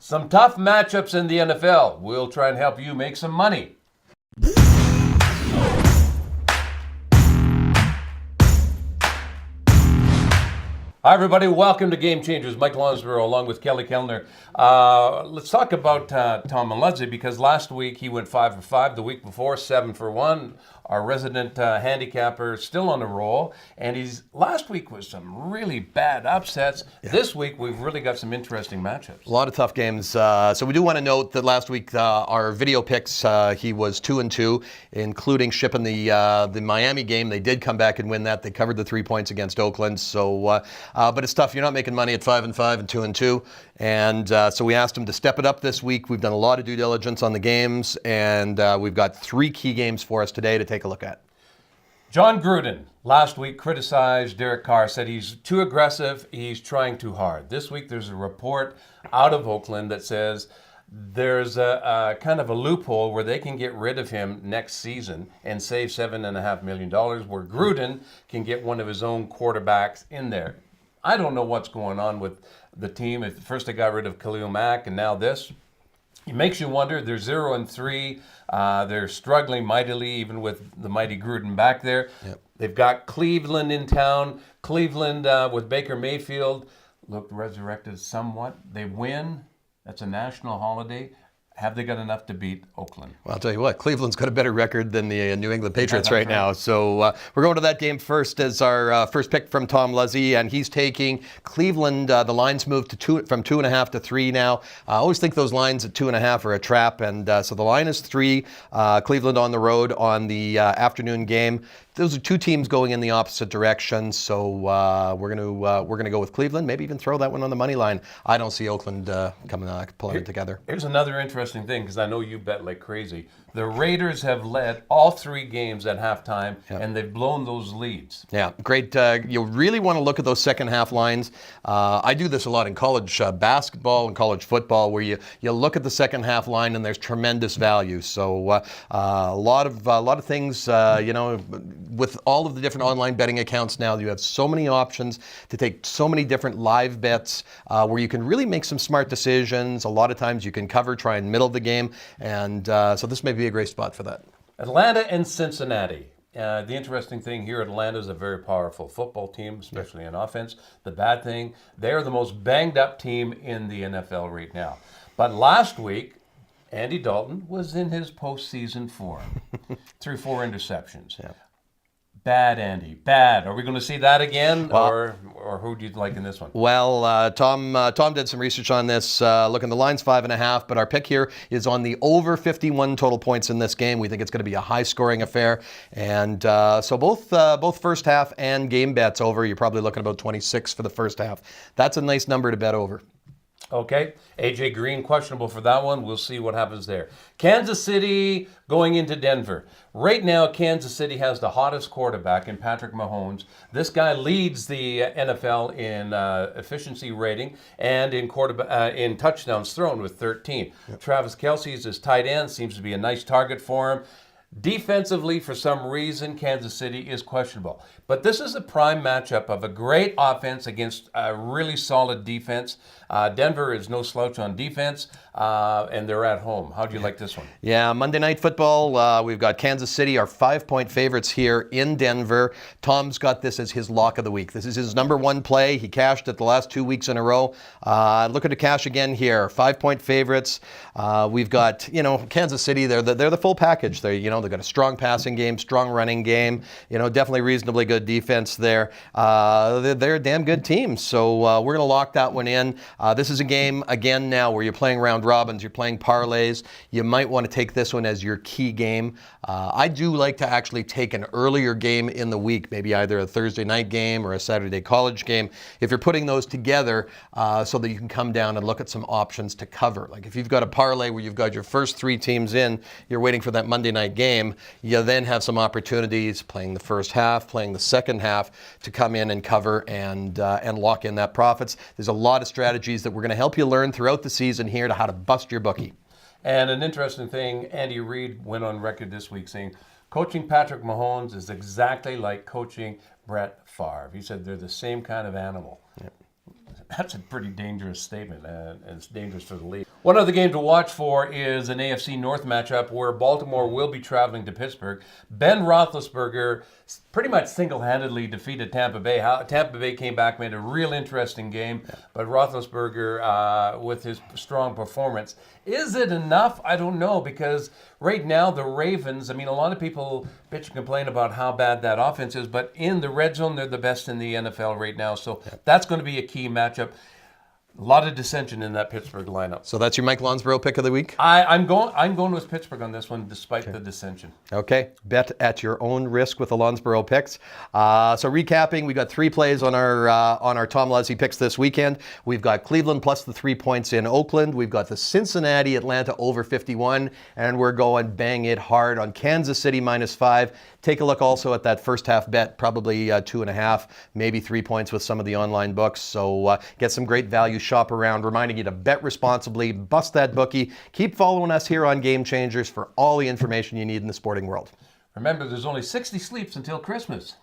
Some tough matchups in the NFL. We'll try and help you make some money. Hi, everybody. Welcome to Game Changers. Mike Lonsborough along with Kelly Kellner. Let's talk about Tom Maluzzi because last week he went 5 for 5. The week before, 7 for 1. Our resident handicapper still on the roll. And last week was some really bad upsets. Yeah. This week we've really got some interesting matchups. A lot of tough games. So we do want to note that last week our video picks, he was 2-2, including shipping the Miami game. They did come back and win that. They covered the 3 points against Oakland. So, but it's tough. You're not making money at 5 and 5 and 2-2. And so we asked him to step it up this week. We've done a lot of due diligence on the games, and we've got 3 key games for us today to take a look at. John Gruden last week criticized Derek Carr, said he's too aggressive, he's trying too hard. This week there's a report out of Oakland that says there's a kind of a loophole where they can get rid of him next season and save $7.5 million, where Gruden can get one of his own quarterbacks in there. I don't know what's going on with the team. At first they got rid of Khalil Mack, and now this. It makes you wonder. They're 0-3. They're struggling mightily, even with the mighty Gruden back there. Yep. They've got Cleveland in town. Cleveland with Baker Mayfield looked resurrected somewhat. They win. That's a national holiday. Have they got enough to beat Oakland? Well, I'll tell you what, Cleveland's got a better record than the New England Patriots right now. So we're going to that game first as our first pick from Tom Luzzi, and he's taking Cleveland. The line's moved from 2.5 to 3 now. I always think those lines at 2.5 are a trap, and so the line is 3. Cleveland on the road on the afternoon game. Those are 2 teams going in the opposite direction, so we're gonna go with Cleveland. Maybe even throw that one on the money line. I don't see Oakland pulling it together. Here's another interesting thing, because I know you bet like crazy. The Raiders have led all 3 games at halftime, and they've blown those leads. Yeah, great. You really want to look at those second half lines. I do this a lot in college basketball and college football, where you look at the second half line and there's tremendous value. So a lot of things, with all of the different online betting accounts now, you have so many options to take so many different live bets where you can really make some smart decisions. A lot of times you can cover, try and middle the game, and so this may be a great spot for that. Atlanta and Cincinnati. The interesting thing here, Atlanta is a very powerful football team, especially in offense. The bad thing, they're the most banged up team in the NFL right now. But last week, Andy Dalton was in his postseason form. Threw 4 interceptions. Yeah. Bad, Andy. Bad. Are we going to see that again, or who do you like in this one? Well, Tom did some research on this. Looking, the line's 5.5, but our pick here is on the over 51 total points in this game. We think it's going to be a high-scoring affair, and so both first half and game bets over. You're probably looking about 26 for the first half. That's a nice number to bet over. Okay, A.J. Green questionable for that one. We'll see what happens there. Kansas City going into Denver. Right now, Kansas City has the hottest quarterback in Patrick Mahomes. This guy leads the NFL in efficiency rating and in touchdowns thrown with 13. Yep. Travis Kelce is his tight end, seems to be a nice target for him. Defensively, for some reason, Kansas City is questionable. But this is a prime matchup of a great offense against a really solid defense. Denver is no slouch on defense, and they're at home. How do you like this one? Yeah, Monday Night Football, we've got Kansas City, our 5-point favorites here in Denver. Tom's got this as his lock of the week. This is his number 1 play. He cashed it the last 2 weeks in a row. Looking to cash again here. 5-point favorites. We've got, Kansas City, they're the full package. They've got a strong passing game, strong running game, definitely reasonably good defense there. They're a damn good team, so we're going to lock that one in. This is a game, again, now where you're playing round robins, you're playing parlays. You might want to take this one as your key game. I do like to actually take an earlier game in the week, maybe either a Thursday night game or a Saturday college game, if you're putting those together so that you can come down and look at some options to cover. Like if you've got a parlay where you've got your first 3 teams in, you're waiting for that Monday night game, you then have some opportunities playing the first half, playing the second half to come in and cover and lock in that profits. There's a lot of strategies that we're going to help you learn throughout the season here to how to bust your bookie. And an interesting thing, Andy Reid went on record this week saying, coaching Patrick Mahomes is exactly like coaching Brett Favre. He said they're the same kind of animal. Yep. That's a pretty dangerous statement, and it's dangerous for the league. One other game to watch for is an AFC North matchup where Baltimore will be traveling to Pittsburgh. Ben Roethlisberger pretty much single-handedly defeated Tampa Bay. Tampa Bay came back, made a real interesting game, but Roethlisberger, with his strong performance, is it enough? I don't know, because right now the Ravens, I mean, a lot of people bitch and complain about how bad that offense is, but in the red zone, they're the best in the NFL right now. So that's going to be a key matchup. A lot of dissension in that Pittsburgh lineup. So that's your Mike Lonsborough pick of the week? I'm going with Pittsburgh on this one, despite the dissension. Okay, bet at your own risk with the Lonsborough picks. So recapping, we got 3 plays on our Tom Leslie picks this weekend. We've got Cleveland plus the 3 points in Oakland. We've got the Cincinnati Atlanta over 51, and we're going bang it hard on Kansas City -5. Take a look also at that first half bet, probably 2.5, maybe 3 points with some of the online books. So get some great value, shop around, reminding you to bet responsibly, bust that bookie. Keep following us here on Game Changers for all the information you need in the sporting world. Remember, there's only 60 sleeps until Christmas.